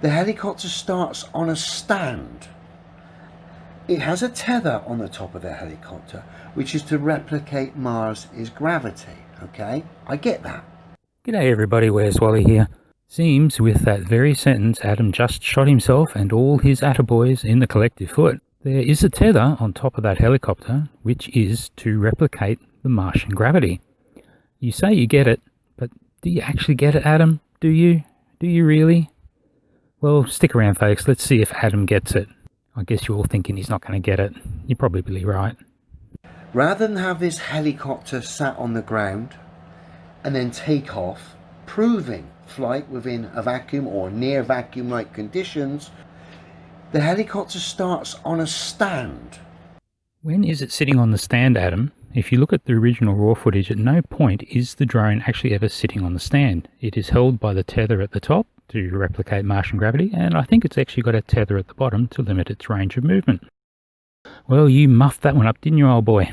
The helicopter starts on a stand. It has a tether on the top of the helicopter, which is to replicate Mars' gravity. Okay, I get that. G'day everybody, where's Wally here? Seems with that very sentence Adam just shot himself and all his attaboys in the collective foot. There is a tether on top of that helicopter, which is to replicate the Martian gravity. You say you get it, but do you actually get it, Adam? Do you? Do you really? Well, stick around folks, let's see if Adam gets it. I guess you're all thinking he's not going to get it. You're probably right. Rather than have this helicopter sat on the ground and then take off, proving flight within a vacuum or near vacuum-like conditions, the helicopter starts on a stand. When is it sitting on the stand, Adam? If you look at the original raw footage, at no point is the drone actually ever sitting on the stand. It is held by the tether at the top to replicate Martian gravity, and I think it's actually got a tether at the bottom to limit its range of movement. Well, you muffed that one up, didn't you, old boy?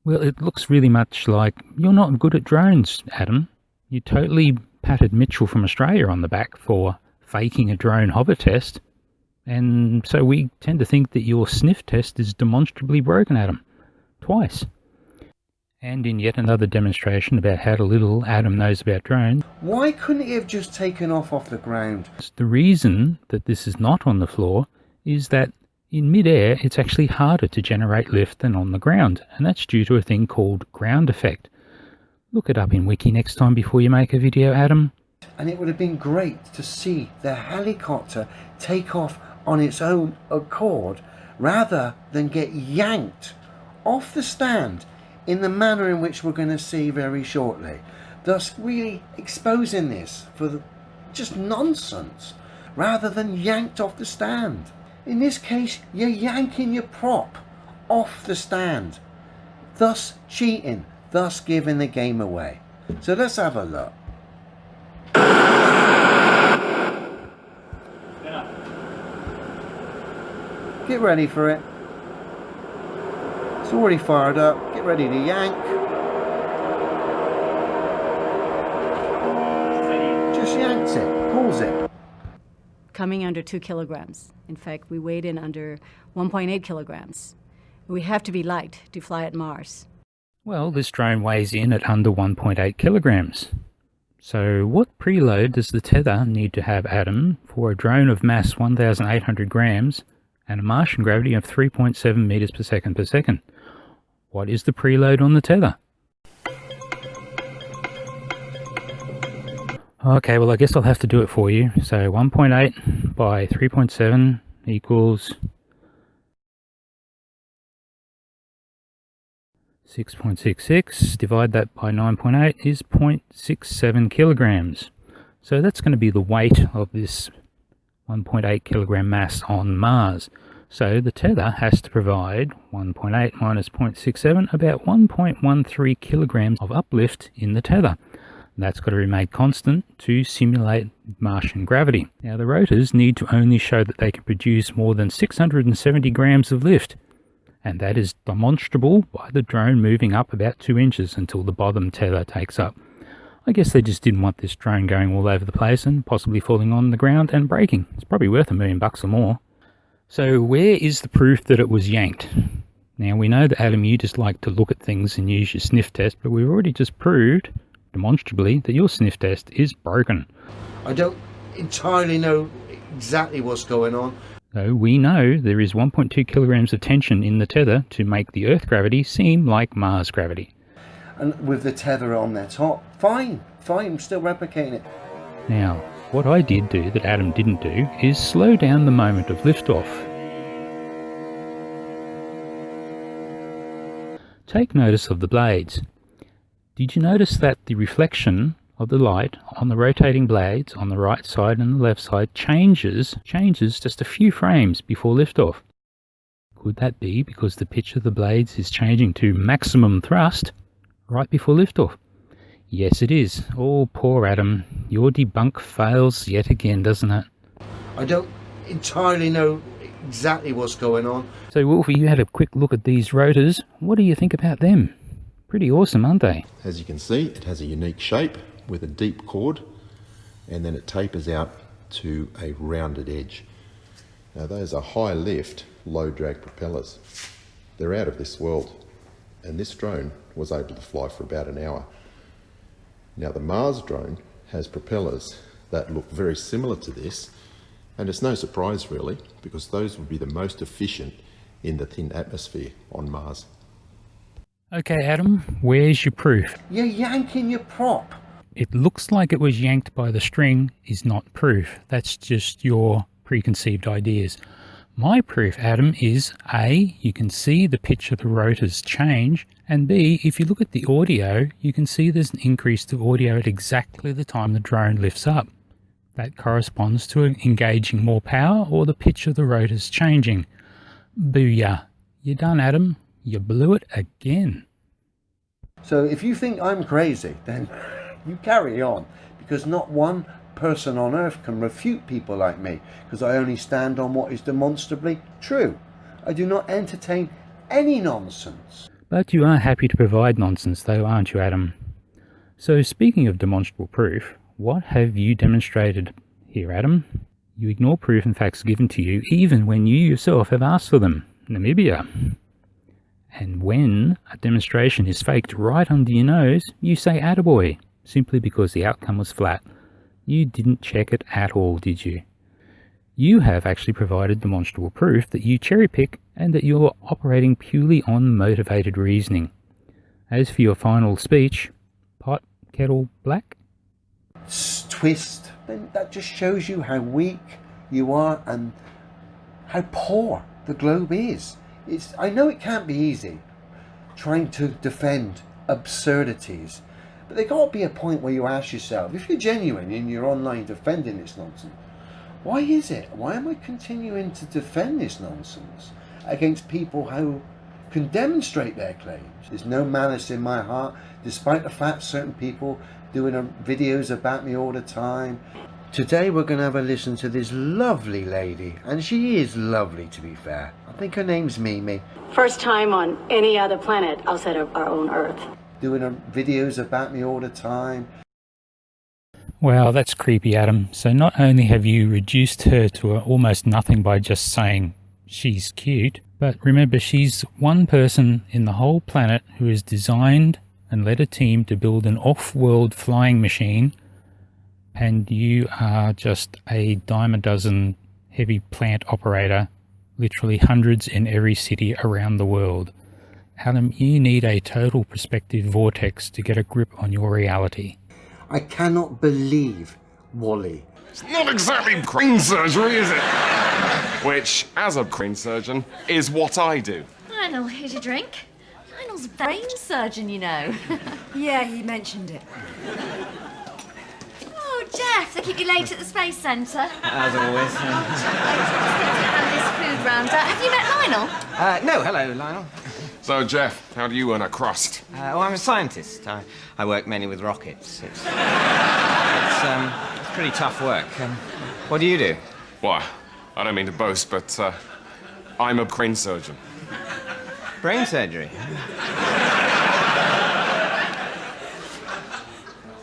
Well, it looks really much like you're not good at drones, Adam. You totally patted Mitchell from Australia on the back for faking a drone hover test, and so we tend to think that your sniff test is demonstrably broken, Adam. Twice. And in yet another demonstration about how little Adam knows about drones. Why couldn't he have just taken off the ground? The reason that this is not on the floor is that in mid-air it's actually harder to generate lift than on the ground, and that's due to a thing called ground effect. Look it up in Wiki next time before you make a video, Adam. And it would have been great to see the helicopter take off on its own accord rather than get yanked off the stand in the manner in which we're going to see very shortly, thus really exposing this for just nonsense rather than yanked off the stand. In this case, you're yanking your prop off the stand, thus cheating, thus giving the game away. So let's have a look. Get ready for it. It's already fired up. Get ready to yank. Just yanks it. Pulls it. Coming under 2 kilograms. In fact, we weighed in under 1.8 kilograms. We have to be light to fly at Mars. Well, this drone weighs in at under 1.8 kilograms. So what preload does the tether need to have, Adam, for a drone of mass 1,800 grams and a Martian gravity of 3.7 meters per second? What is the preload on the tether? Okay, well I guess I'll have to do it for you. So 1.8 by 3.7 equals 6.66. Divide that by 9.8 is 0.67 kilograms. So that's going to be the weight of this 1.8 kilogram mass on Mars. So the tether has to provide 1.8 minus 0.67, about 1.13 kilograms of uplift in the tether. That's got to be made constant to simulate Martian gravity. Now the rotors need to only show that they can produce more than 670 grams of lift, and that is demonstrable by the drone moving up about 2 inches until the bottom tether takes up. I guess they just didn't want this drone going all over the place and possibly falling on the ground and breaking. It's probably worth $1 million or more. So where is the proof that it was yanked? Now we know that, Adam, you just like to look at things and use your sniff test, but we've already just proved demonstrably that your sniff test is broken. I don't entirely know exactly what's going on. So we know there is 1.2 kilograms of tension in the tether to make the Earth gravity seem like Mars gravity. And with the tether on their top, fine, I'm still replicating it. Now, what I did do that Adam didn't do is slow down the moment of liftoff. Take notice of the blades. Did you notice that the reflection of the light on the rotating blades on the right side and the left side changes just a few frames before liftoff? Could that be because the pitch of the blades is changing to maximum thrust right before liftoff? Yes, it is. Oh, poor Adam. Your debunk fails yet again, doesn't it? I don't entirely know exactly what's going on. So, Wolfie, you had a quick look at these rotors. What do you think about them? Pretty awesome, aren't they? As you can see, it has a unique shape with a deep chord, and then it tapers out to a rounded edge. Now those are high lift, low drag propellers. They're out of this world, and this drone was able to fly for about an hour. Now the Mars drone has propellers that look very similar to this, and it's no surprise really, because those would be the most efficient in the thin atmosphere on Mars. Okay, Adam, where's your proof? You're yanking your prop. It looks like it was yanked by the string is not proof. That's just your preconceived ideas. My proof, Adam, is A, you can see the pitch of the rotors change, and B, if you look at the audio, you can see there's an increase to audio at exactly the time the drone lifts up. That corresponds to engaging more power or the pitch of the rotors changing. Booyah. You're done, Adam. You blew it again. So if you think I'm crazy, then you carry on, because not one person on earth can refute people like me, because I only stand on what is demonstrably true. I do not entertain any nonsense. But you are happy to provide nonsense though, aren't you, Adam? So speaking of demonstrable proof, what have you demonstrated here, Adam? You ignore proof and facts given to you even when you yourself have asked for them. Namibia. And when a demonstration is faked right under your nose, you say attaboy, simply because the outcome was flat. You didn't check it at all, did you? You have actually provided demonstrable proof that you cherry pick and that you're operating purely on motivated reasoning. As for your final speech, pot, kettle, black? Twist. Then that just shows you how weak you are and how poor the globe is. I know it can't be easy trying to defend absurdities, but there got to be a point where you ask yourself, if you're genuine in your online defending this nonsense, why is it? Why am I continuing to defend this nonsense against people who can demonstrate their claims? There's no malice in my heart, despite the fact certain people doing videos about me all the time. Today we're going to have a listen to this lovely lady, and she is lovely, to be fair. I think her name's Mimi. First time on any other planet outside of our own Earth. Doing videos about me all the time. Wow, that's creepy, Adam. So not only have you reduced her to almost nothing by just saying she's cute, but remember, she's one person in the whole planet who has designed and led a team to build an off-world flying machine, and you are just a dime a dozen heavy plant operator, literally hundreds in every city around the world. Adam, you need a total perspective vortex to get a grip on your reality. I cannot believe Wally. It's not exactly brain surgery, is it? Which, as a brain surgeon, is what I do. Lionel, here's your drink. Lionel's a brain surgeon, you know. Yeah, he mentioned it. Oh, Jeff, they keep you late at the Space Centre. As always. And this food round. Have you met Lionel? No, hello, Lionel. So, Jeff, how do you earn a crust? Well, I'm a scientist. I work mainly with rockets. It's pretty tough work. What do you do? Why, I don't mean to boast, but I'm a brain surgeon. Brain surgery.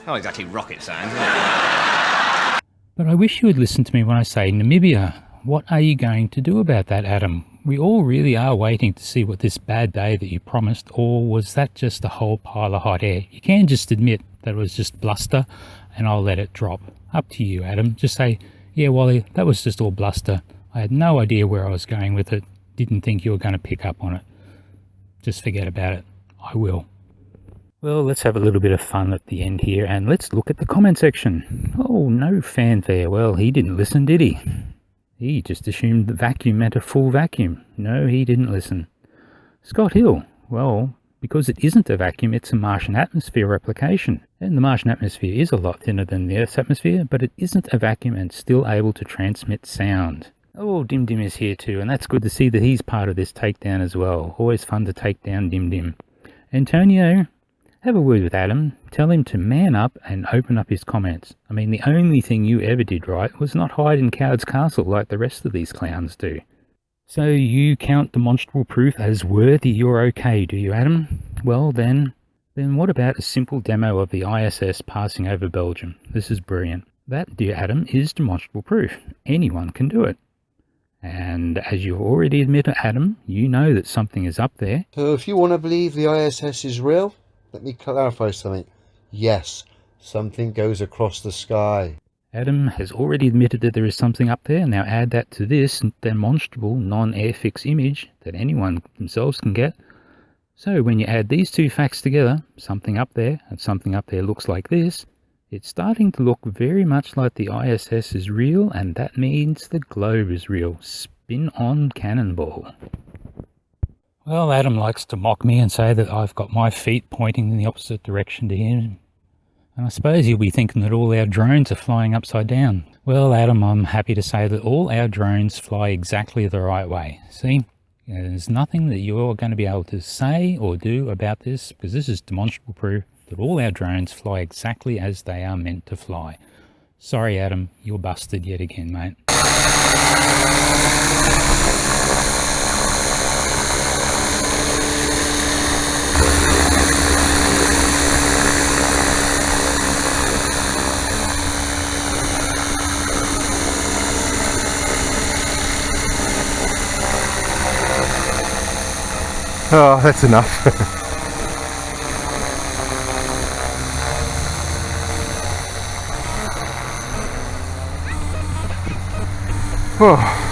Not exactly rocket science, is it? But I wish you would listen to me when I say Namibia. What are you going to do about that, Adam? We all really are waiting to see what this bad day that you promised, or was that just a whole pile of hot air? You can just admit that it was just bluster, and I'll let it drop. Up to you, Adam. Just say, yeah, Wally, that was just all bluster. I had no idea where I was going with it. Didn't think you were going to pick up on it. Just forget about it. I will. Well, let's have a little bit of fun at the end here, and let's look at the comment section. Oh, no fanfare. Well, he didn't listen, did he? He just assumed the vacuum meant a full vacuum. No, he didn't listen. Scott Hill. Well, because it isn't a vacuum, it's a Martian atmosphere replication. And the Martian atmosphere is a lot thinner than the Earth's atmosphere, but it isn't a vacuum and still able to transmit sound. Oh, Dim Dim is here too, and that's good to see that he's part of this takedown as well. Always fun to take down Dim Dim. Antonio, have a word with Adam. Tell him to man up and open up his comments. I mean, the only thing you ever did right was not hide in Coward's Castle like the rest of these clowns do. So you count demonstrable proof as worthy you're okay, do you, Adam? Well, then what about a simple demo of the ISS passing over Belgium? This is brilliant. That, dear Adam, is demonstrable proof. Anyone can do it. And as you've already admitted, Adam, you know that something is up there. So if you want to believe the ISS is real, let me clarify something. Yes, something goes across the sky. Adam has already admitted that there is something up there. Now add that to this demonstrable non-airfix image that anyone themselves can get. So when you add these two facts together, something up there and something up there looks like this, it's starting to look very much like the ISS is real, and that means the globe is real. Spin on cannonball. Well, Adam likes to mock me and say that I've got my feet pointing in the opposite direction to him. And I suppose he'll be thinking that all our drones are flying upside down. Well, Adam, I'm happy to say that all our drones fly exactly the right way. See? There's nothing that you're going to be able to say or do about this, because this is demonstrable proof that all our drones fly exactly as they are meant to fly. Sorry, Adam, you're busted yet again, mate. Oh, that's enough. Oh.